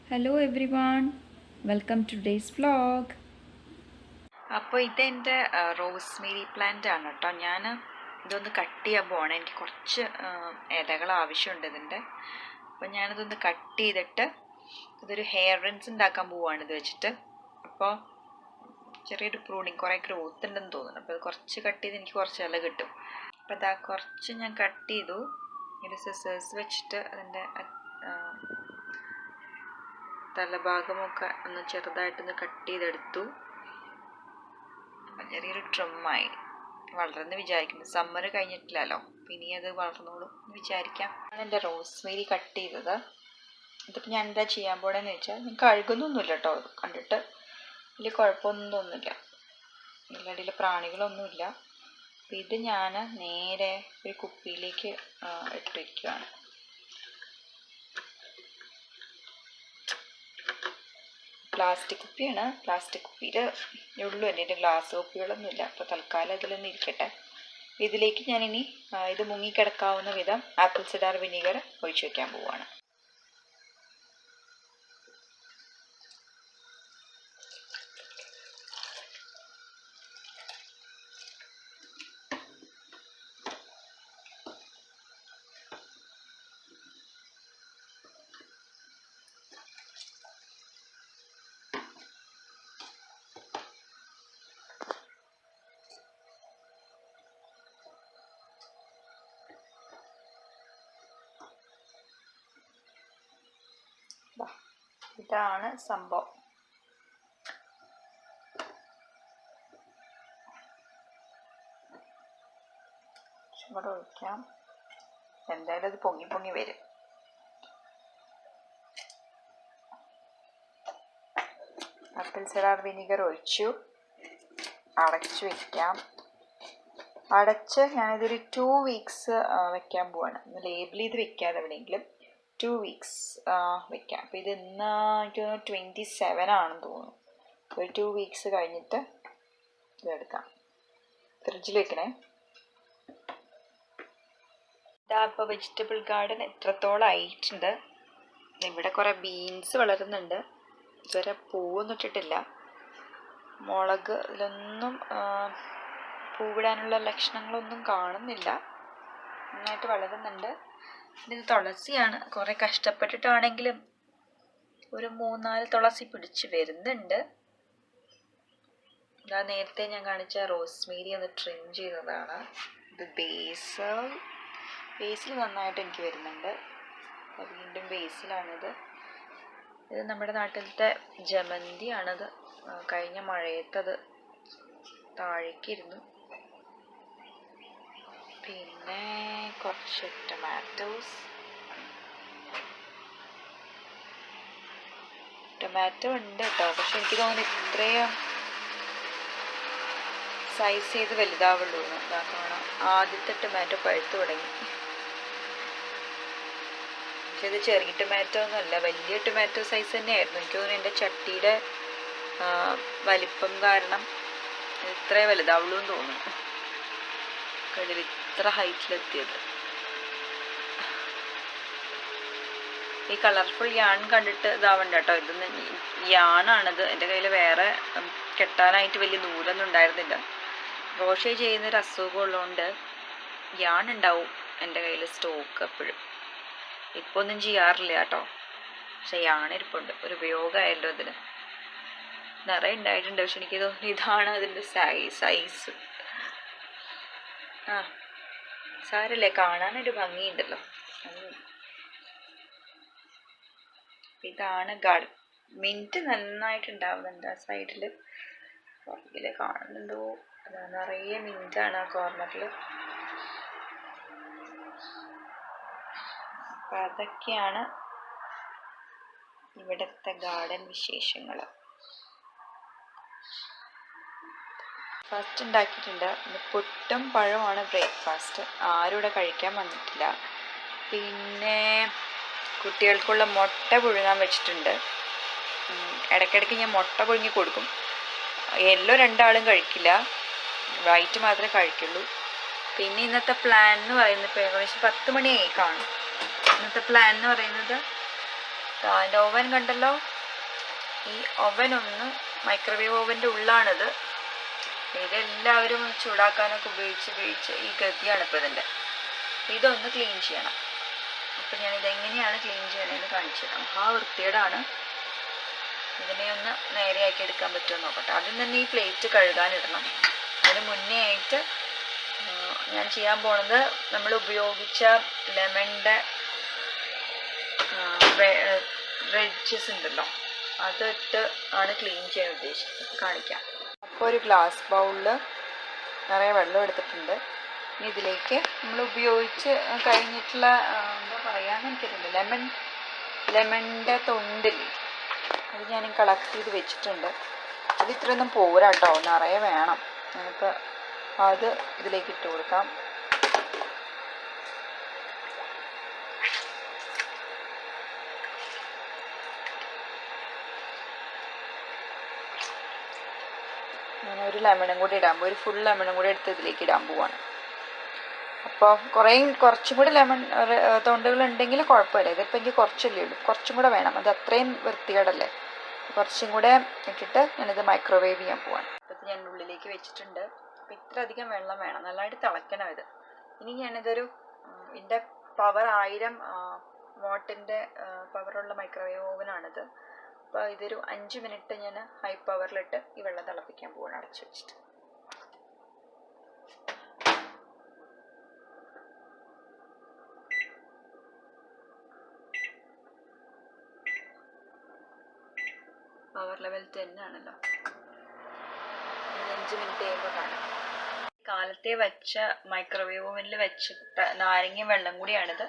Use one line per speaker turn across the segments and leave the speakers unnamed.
Hello everyone, welcome to today's vlog. അപ്പോൾ ഇതെൻ്റെ Rosemary plant ആണ് കേട്ടോ. ഞാൻ ഇതൊന്ന് കട്ട് ചെയ്യാൻ പോവാണ്. എനിക്ക് കുറച്ച് ഇലകൾ ആവശ്യമുണ്ട് ഇതിൻ്റെ. അപ്പോൾ ഞാനിതൊന്ന് കട്ട് ചെയ്തിട്ട് ഇതൊരു ഹെയർ റിൻസ് ഉണ്ടാക്കാൻ പോവാണ് ഇത് വെച്ചിട്ട്. അപ്പോൾ ചെറിയൊരു പ്രൂണിങ്, കുറേ ഗ്രോത്ത് ഉണ്ടെന്ന് തോന്നുന്നു. അപ്പോൾ ഇത് കുറച്ച് കട്ട് ചെയ്ത് എനിക്ക് കുറച്ച് ഇല കിട്ടും. അപ്പോൾ അതാ കുറച്ച് ഞാൻ കട്ട് ചെയ്തു. ഒരു സിസേഴ്സ് വെച്ചിട്ട് അതിൻ്റെ തലഭാഗമൊക്കെ ഒന്ന് ചെറുതായിട്ടൊന്ന് കട്ട് ചെയ്തെടുത്തു. ചെറിയൊരു ട്രിമ്മായി വളർന്ന് വിചാരിക്കുന്നു. സമ്മർ കഴിഞ്ഞിട്ടില്ലല്ലോ, പിന്നെ അത് വളർന്നോളും എന്ന് വിചാരിക്കാം. ഞാൻ എൻ്റെ റോസ്മേരി കട്ട് ചെയ്തത്. ഇതിപ്പോൾ ഞാൻ എന്താ ചെയ്യാൻ പോണെന്ന് വെച്ചാൽ, ഞാൻ കഴുകുന്നൊന്നുമില്ല കേട്ടോ. കണ്ടിട്ട് വലിയ കുഴപ്പമൊന്നും തോന്നുന്നില്ല, ഇതിലടിയിൽ പ്രാണികളൊന്നുമില്ല. അപ്പോൾ ഇത് ഞാൻ നേരെ ഒരു കുപ്പിയിലേക്ക് ഇട്ട് വയ്ക്കുകയാണ്. പ്ലാസ്റ്റിക് കുപ്പിയാണ്. പ്ലാസ്റ്റിക് കുപ്പിയിൽ ഉള്ളൂ, എൻ്റെ ഗ്ലാസ് കുപ്പികളൊന്നുമില്ല. അപ്പോൾ തൽക്കാലം ഇതിലൊന്നും ഇരിക്കട്ടെ. ഇതിലേക്ക് ഞാനിനി ഇത് മുങ്ങിക്കിടക്കാവുന്ന വിധം ആപ്പിൾ സിഡാർ വിനീഗർ ഒഴിച്ചു വയ്ക്കാൻ പോവുകയാണ്. ഇതാണ് സംഭവം. ചുമട് ഒഴിക്കാം. എന്തായാലും അത് പൊങ്ങി പൊങ്ങി വരും. ആപ്പിൾ സിഡാർ വിനീഗർ ഒഴിച്ചു, അടച്ചു വയ്ക്കാം. അടച്ച് ഞാനിതൊരു 2 വീക്സ് വെക്കാൻ പോവാണ്. ഒന്ന് ലേബിൾ ചെയ്ത് വെക്കാതെ എവിടെയെങ്കിലും 2 വീക്സ് വെക്കാം. അപ്പോൾ ഇത് ഇന്ന് എനിക്ക് തോന്നുന്നു 27 ആണെന്ന് തോന്നുന്നു. ഒരു 2 വീക്സ് കഴിഞ്ഞിട്ട് ഇതെടുക്കാം. ഫ്രിഡ്ജിൽ വെക്കണേ. ഇതാ ഇപ്പോൾ വെജിറ്റബിൾ ഗാർഡൻ എത്രത്തോളം ആയിട്ടുണ്ട്. ഇവിടെ കുറേ ബീൻസ് വളരുന്നുണ്ട്. ഇതുവരെ പൂവൊന്നും ഇട്ടിട്ടില്ല. മുളക് ഇതിലൊന്നും പൂവിടാനുള്ള ലക്ഷണങ്ങളൊന്നും കാണുന്നില്ല. നന്നായിട്ട് വളരുന്നുണ്ട്. ഇത് തുളസിയാണ്. കുറേ കഷ്ടപ്പെട്ടിട്ടാണെങ്കിലും ഒരു 3-4 തുളസി പിടിച്ച് വരുന്നുണ്ട്. ഇതാ നേരത്തെ ഞാൻ കാണിച്ച റോസ്മേരി ഒന്ന് ട്രിം ചെയ്തതാണ്. ഇത് ബേസിൽ നന്നായിട്ട് എനിക്ക് വരുന്നുണ്ട്. വീണ്ടും ബേസിലാണിത്. ഇത് നമ്മുടെ നാട്ടിലത്തെ ജമന്തിയാണത്. കഴിഞ്ഞ മഴയത്തത് താഴേക്കിരുന്നു. പിന്നെ കുറച്ച് ടൊമാറ്റോ ഉണ്ട് കേട്ടോ. പക്ഷെ എനിക്ക് തോന്നുന്നു ഇത്രയും സൈസ് ചെയ്ത് വലുതാവുള്ളൂ എന്ന്. ഇതാ കാണാം, ആദ്യത്തെ ടൊമാറ്റോ പഴുത്ത് തുടങ്ങി. പക്ഷെ ഇത് ചെറിയ ടൊമാറ്റോ ഒന്നുമല്ല, വലിയ ടൊമാറ്റോ സൈസ് തന്നെയായിരുന്നു. എനിക്ക് തോന്നുന്നു എൻ്റെ ചട്ടിയുടെ വലിപ്പം കാരണം ഇത്രേ വലുതാവുള്ളൂ എന്ന് തോന്നുന്നു. കടൽ ഇത്ര ഹൈറ്റിലെത്തിയത്. ഈ കളർഫുൾ യാൺ കണ്ടിട്ട് ഇതാവണ്ട കേട്ടോ. ഇതൊന്ന് യാണാണിത്. എൻ്റെ കയ്യിൽ വേറെ കെട്ടാനായിട്ട് വലിയ നൂലൊന്നും ഉണ്ടായിരുന്നില്ല. ക്രോഷേ ചെയ്യുന്നൊരു അസുഖം ഉള്ളതുകൊണ്ട് യാൺ ഉണ്ടാവും എൻ്റെ കയ്യിൽ സ്റ്റോക്ക് എപ്പോഴും. ഇപ്പോൾ ഒന്നും ചെയ്യാറില്ല കേട്ടോ. പക്ഷെ യാണിരിപ്പുണ്ട്. ഒരു ഉപയോഗമായല്ലോ അതിന്. നിറയെ ഉണ്ടായിട്ടുണ്ട്. പക്ഷെ എനിക്ക് തോന്നുന്നു ഇതാണ് അതിൻ്റെ സൈസ്. സാരല്ലേ, കാണാനൊരു ഭംഗിയുണ്ടല്ലോ. ഇതാണ് മിൻറ്റ് നന്നായിട്ടുണ്ടാവുന്നുണ്ട്. ആ സൈഡിൽ പുറകിൽ കാണുന്നുണ്ടോ? അതാ നിറയെ മിൻറ്റാണ് ആ കോർണറിൽ. അപ്പം അതൊക്കെയാണ് ഇവിടുത്തെ ഗാർഡൻ വിശേഷങ്ങൾ. ഫസ്റ്റ് ഉണ്ടാക്കിയിട്ടുണ്ട്. പുട്ടും പഴമാണ് ബ്രേക്ക്ഫാസ്റ്റ്. ആരും ഇവിടെ കഴിക്കാൻ വന്നിട്ടില്ല. പിന്നെ കുട്ടികൾക്കുള്ള മുട്ട പുഴുങ്ങാൻ വെച്ചിട്ടുണ്ട്. ഇടയ്ക്കിടയ്ക്ക് ഞാൻ മുട്ട പുഴുങ്ങി കൊടുക്കും. യെല്ലോ 2 ആളും കഴിക്കില്ല, വൈറ്റ് മാത്രമേ കഴിക്കുള്ളൂ. പിന്നെ ഇന്നത്തെ പ്ലാൻ എന്ന് പറയുന്നത് ഇപ്പോൾ ഏകദേശം 10 മണിയായി കാണും. ഇന്നത്തെ പ്ലാൻ എന്ന് പറയുന്നത് അതിൻ്റെ ഓവൻ കണ്ടല്ലോ. ഈ ഓവൻ ഒന്ന് മൈക്രോവേവ് ഓവൻ്റെ ഉള്ളാണിത്. ഇതെല്ലാവരും ചൂടാക്കാനൊക്കെ ഉപയോഗിച്ച് ഈ ഗതിയാണ് ഇപ്പോൾ ഇതിൻ്റെ. ഇതൊന്ന് ക്ലീൻ ചെയ്യണം. അപ്പം ഞാനിതെങ്ങനെയാണ് ക്ലീൻ ചെയ്യണമെന്ന് കാണിച്ചു തരാം. വൃത്തികേടാണ്. ഇതിനെ ഒന്ന് നേരെയാക്കി എടുക്കാൻ പറ്റുമോ നോക്കട്ടെ. ആദ്യം തന്നെ ഈ പ്ലേറ്റ് കഴുകാനിടണം. അതിന് മുന്നേ ആയിട്ട് ഞാൻ ചെയ്യാൻ പോണത് നമ്മൾ ഉപയോഗിച്ച ലെമണിൻ്റെ വെഡ്ജസ് ഉണ്ടല്ലോ, അതിട്ട് ആണ് ക്ലീൻ ചെയ്യാൻ ഉദ്ദേശിക്കുന്നത്. കാണിക്കാം. അപ്പോൾ ഒരു ഗ്ലാസ് ബൗളിൽ നിറയെ വെള്ളം എടുത്തിട്ടുണ്ട്. ഇനി ഇതിലേക്ക് നമ്മൾ ഉപയോഗിച്ച് കഴിഞ്ഞിട്ടുള്ള എന്താ പറയാന്ന് എനിക്കറിയില്ല, ലെമണിൻ്റെ തൊണ്ടില്ലേ, അത് ഞാൻ കളക്ട് ചെയ്ത് വെച്ചിട്ടുണ്ട്. അത് ഇത്രയൊന്നും പോരാ കേട്ടോ, നിറയെ വേണം. നമുക്ക് അത് ഇതിലേക്ക് ഇട്ട് കൊടുക്കാം. ഞാൻ ഒരു ലെമണും കൂടി ഇടാൻ പോകും. ഒരു ഫുൾ ലെമണും കൂടി എടുത്ത് ഇതിലേക്ക് ഇടാൻ പോവാണ്. അപ്പോൾ കുറച്ചും കൂടി ലെമൺ തൊണ്ടുകൾ ഉണ്ടെങ്കിൽ കുഴപ്പമില്ല. ഇതിപ്പോൾ എനിക്ക് കുറച്ചല്ലേ ഉള്ളൂ, കുറച്ചും കൂടെ വേണം. അത് അത്രയും വൃത്തികേടല്ലേ. കുറച്ചും കൂടെ ഇട്ടിട്ട് ഞാനിത് മൈക്രോവേവ് ചെയ്യാൻ പോവാണ്. അപ്പോൾ ഞാൻ ഉള്ളിലേക്ക് വെച്ചിട്ടുണ്ട്. അപ്പോൾ ഇത്ര അധികം വെള്ളം വേണം, നല്ലതായിട്ട് തിളയ്ക്കണം ഇത്. ഇനി ഞാനിതൊരു ഇതിൻ്റെ പവർ 1000 വാട്ടിൻ്റെ പവറുള്ള മൈക്രോവേവ് ഓവനാണിത്. അപ്പോൾ ഇതൊരു 5 മിനിറ്റ് ഞാൻ ഹൈ പവറിലിട്ട് ഈ വെള്ളം തിളപ്പിക്കാൻ പോവാണ്, അടച്ചു വെച്ചിട്ട്. പവർ ലെവൽ 10 ആണല്ലോ. 5 മിനിറ്റ് കഴിയുമ്പോൾ കാണാം. കാലത്തെ വെച്ച മൈക്രോവേവ് ഓവനിൽ വെച്ചിട്ട് നാരങ്ങയും വെള്ളം കൂടിയാണിത്.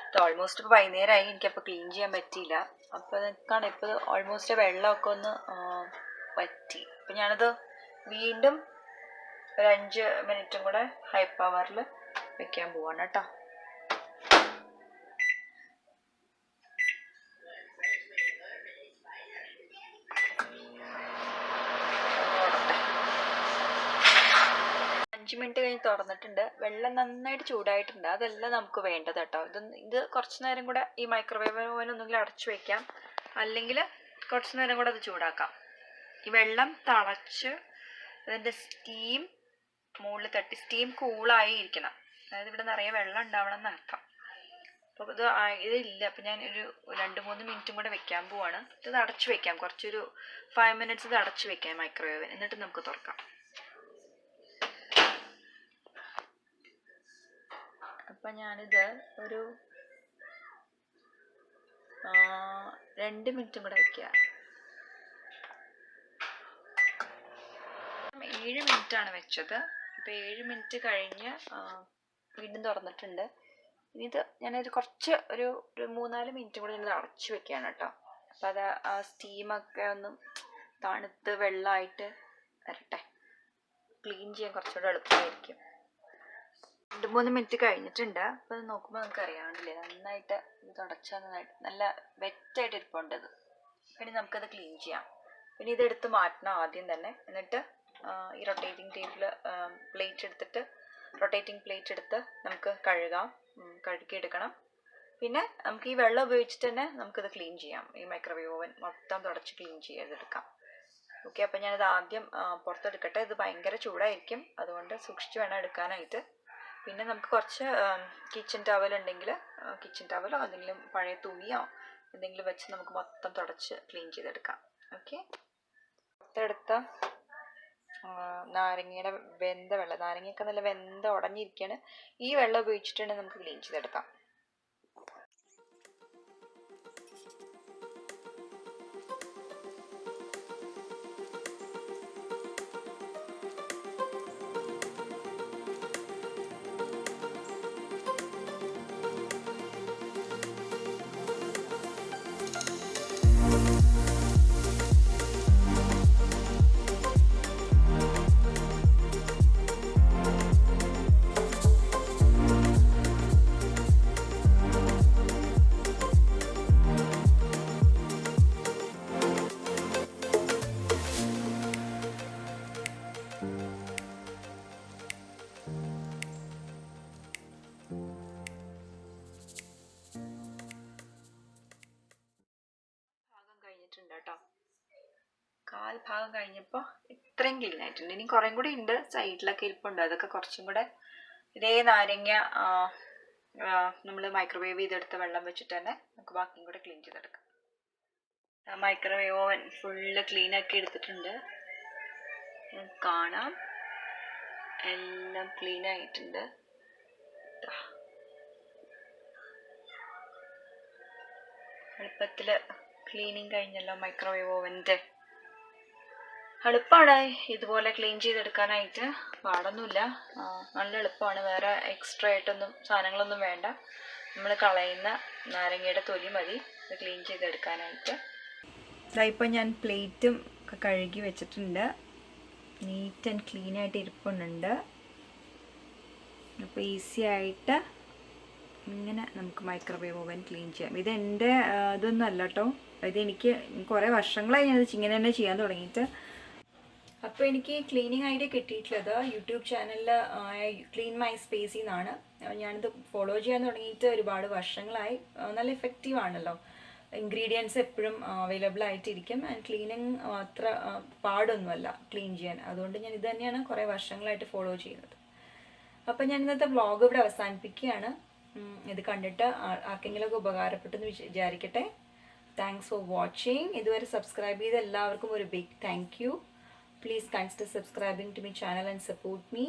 ഇത് ഓൾമോസ്റ്റ് ഇപ്പോൾ വൈകുന്നേരമായി. എനിക്കപ്പോൾ ക്ലീൻ ചെയ്യാൻ പറ്റിയില്ല. അപ്പോൾ നിൽക്കാണ് ഇപ്പോൾ ഓൾമോസ്റ്റ് വെള്ളമൊക്കെ ഒന്ന് വറ്റി. അപ്പം ഞാനത് വീണ്ടും ഒരു 5 മിനിറ്റും കൂടെ ഹൈ പവറിൽ വെക്കാൻ പോവാണ് കേട്ടോ. മിനിറ്റ് കഴിഞ്ഞ് തുറന്നിട്ടുണ്ട്. വെള്ളം നന്നായിട്ട് ചൂടായിട്ടുണ്ട്. അതല്ല നമുക്ക് വേണ്ടത് കേട്ടോ. ഇത് കുറച്ച് നേരം കൂടെ ഈ മൈക്രോവേവ് ഓവൻ ഒന്നുകിൽ അടച്ചു വയ്ക്കാം, അല്ലെങ്കിൽ കുറച്ച് നേരം കൂടെ അത് ചൂടാക്കാം. ഈ വെള്ളം തിളച്ച് അതിൻ്റെ സ്റ്റീം മുകളിൽ തട്ടി സ്റ്റീം കൂളായി ഇരിക്കണം. അതായത് ഇവിടെ നിറയെ വെള്ളം ഉണ്ടാവണം എന്നർത്ഥം. അപ്പോൾ ഇതില്ല. അപ്പം ഞാൻ ഒരു 2-3 മിനിറ്റും കൂടെ വെക്കാൻ പോവാണ്. ഇത് അടച്ചു വയ്ക്കാം, കുറച്ചൊരു 5 മിനിറ്റ്സ് ഇത് അടച്ചു വയ്ക്കാം മൈക്രോവേവ്. എന്നിട്ട് നമുക്ക് തുറക്കാം. അപ്പം ഞാനിത് ഒരു 2 മിനിറ്റും കൂടെ വയ്ക്കുക. 7 മിനിറ്റാണ് വെച്ചത്. ഇപ്പോൾ 7 മിനിറ്റ് കഴിഞ്ഞ് വീണ്ടും തുറന്നിട്ടുണ്ട്. ഇനി ഇത് ഞാനൊരു കുറച്ച് ഒരു 3-4 മിനിറ്റും കൂടെ ഞാനത് അടച്ചു വെക്കുകയാണ് കേട്ടോ. അപ്പം അത് ആ സ്റ്റീമൊക്കെ ഒന്ന് തണുത്ത് വെള്ളമായിട്ട് വരട്ടെ. ക്ലീൻ ചെയ്യാൻ കുറച്ചുകൂടെ എളുപ്പമായിരിക്കും. 2-3 മിനിറ്റ് കഴിഞ്ഞിട്ടുണ്ട്. അപ്പോൾ അത് നോക്കുമ്പോൾ നമുക്ക് അറിയാണ്ടില്ലേ, നന്നായിട്ട് ഇത് തുടച്ചാൽ നന്നായിട്ട് നല്ല വെറ്റായിട്ട് ഇരിപ്പുണ്ട് ഇത്. പിന്നെ നമുക്കത് ക്ലീൻ ചെയ്യാം. പിന്നെ ഇതെടുത്ത് മാറ്റണം ആദ്യം തന്നെ. എന്നിട്ട് ഈ റൊട്ടേറ്റിംഗ് പ്ലേറ്റ് എടുത്ത് നമുക്ക് കഴുകിയെടുക്കണം. പിന്നെ നമുക്ക് ഈ വെള്ളം ഉപയോഗിച്ചിട്ട് തന്നെ നമുക്കിത് ക്ലീൻ ചെയ്യാം. ഈ മൈക്രോവേവ് ഓവൻ മൊത്തം തുടച്ച് ക്ലീൻ ചെയ്തെടുക്കാം. ഓക്കെ, അപ്പം ഞാനിത് ആദ്യം പുറത്തെടുക്കട്ടെ. ഇത് ഭയങ്കര ചൂടായിരിക്കും, അതുകൊണ്ട് സൂക്ഷിച്ച് വേണം എടുക്കാനായിട്ട്. പിന്നെ നമുക്ക് കുറച്ച് കിച്ചൺ ടവൽ ഉണ്ടെങ്കിൽ കിച്ചൺ ടവലോ എന്തെങ്കിലും പഴയ തുണിയോ എന്തെങ്കിലും വെച്ച് നമുക്ക് മൊത്തം തുടച്ച് ക്ലീൻ ചെയ്തെടുക്കാം. ഓക്കെ, പുറത്തെടുത്ത നാരങ്ങയുടെ വെന്ത വെള്ളം, നാരങ്ങയൊക്കെ നല്ല വെന്ത ഉടഞ്ഞിരിക്കുകയാണ്. ഈ വെള്ളം ഉപയോഗിച്ചിട്ടുണ്ടെങ്കിൽ നമുക്ക് ക്ലീൻ ചെയ്തെടുക്കാം. കഴിഞ്ഞിട്ടുണ്ട് കേട്ടോ. കാൽ ഭാഗം കഴിഞ്ഞപ്പോൾ ഇത്രയും ക്ലീൻ ആയിട്ടുണ്ട്. ഇനി കുറേ കൂടി ഉണ്ട്, സൈഡിലൊക്കെ ഇരിപ്പുണ്ട്. അതൊക്കെ കുറച്ചും കൂടെ ഇതേ നാരങ്ങ നമ്മൾ മൈക്രോവേവ് ചെയ്തെടുത്ത വെള്ളം വെച്ചിട്ട് തന്നെ നമുക്ക് ബാക്കിയും കൂടെ ക്ലീൻ ചെയ്തെടുക്കാം. മൈക്രോവേവ് ഓവൻ ഫുള്ള് ക്ലീൻ ആക്കി എടുത്തിട്ടുണ്ട്. കാണാം, എല്ലാം ക്ലീൻ ആയിട്ടുണ്ട്. എളുപ്പത്തിൽ ക്ലീനിങ് കഴിഞ്ഞല്ലോ. മൈക്രോവേവ് ഓവൻ്റെ എളുപ്പമാണ് ഇതുപോലെ ക്ലീൻ ചെയ്തെടുക്കാനായിട്ട്, പാടൊന്നുമില്ല. നല്ല എളുപ്പമാണ്. വേറെ എക്സ്ട്രാ ആയിട്ടൊന്നും സാധനങ്ങളൊന്നും വേണ്ട. നമ്മൾ കളയുന്ന നാരങ്ങയുടെ തൊലി മതി ഇത് ക്ലീൻ ചെയ്തെടുക്കാനായിട്ട്. ഇതായിപ്പോൾ ഞാൻ പ്ലേറ്റും ഒക്കെ കഴുകി വെച്ചിട്ടുണ്ട്. നീറ്റ് ആൻഡ് ക്ലീൻ ആയിട്ട് ഇരിപ്പുണ്ട്. അപ്പോൾ ഈസി ആയിട്ട് ഇങ്ങനെ നമുക്ക് മൈക്രോവേവ് ഓവൻ ക്ലീൻ ചെയ്യാം. ഇത് എൻ്റെ ഇതൊന്നും അല്ല കേട്ടോ, ഇതെനിക്ക് കുറേ വർഷങ്ങളായി ഞാനിത് ഇങ്ങനെ തന്നെ ചെയ്യാൻ തുടങ്ങിയിട്ട്. അപ്പോൾ എനിക്ക് ക്ലീനിങ് ഐഡിയ കിട്ടിയിട്ടുള്ളത് യൂട്യൂബ് ചാനലിൽ ക്ലീൻ മൈ സ്പേസിൽ നിന്നാണ്. ഞാനിത് ഫോളോ ചെയ്യാൻ തുടങ്ങിയിട്ട് ഒരുപാട് വർഷങ്ങളായി. നല്ല എഫക്റ്റീവ് ആണല്ലോ. ഇൻഗ്രീഡിയൻസ് എപ്പോഴും അവൈലബിൾ ആയിട്ടിരിക്കും. ആൻഡ് ക്ലീനിങ് അത്ര പാടൊന്നുമല്ല ക്ലീൻ ചെയ്യാൻ. അതുകൊണ്ട് ഞാൻ ഇത് തന്നെയാണ് കുറേ വർഷങ്ങളായിട്ട് ഫോളോ ചെയ്യുന്നത്. അപ്പോൾ ഞാൻ ഇന്നത്തെ വ്ളോഗ് ഇവിടെ അവസാനിപ്പിക്കുകയാണ്. ഇത് കണ്ടിട്ട് ആർക്കെങ്കിലുമൊക്കെ ഉപകാരപ്പെട്ടെന്ന് വിചാരിക്കട്ടെ. Thanks for watching. ഇതുവരെ സബ്സ്ക്രൈബ് ചെയ്ത എല്ലാവർക്കും ഒരു big thank you. Please consider subscribing to my channel and support me.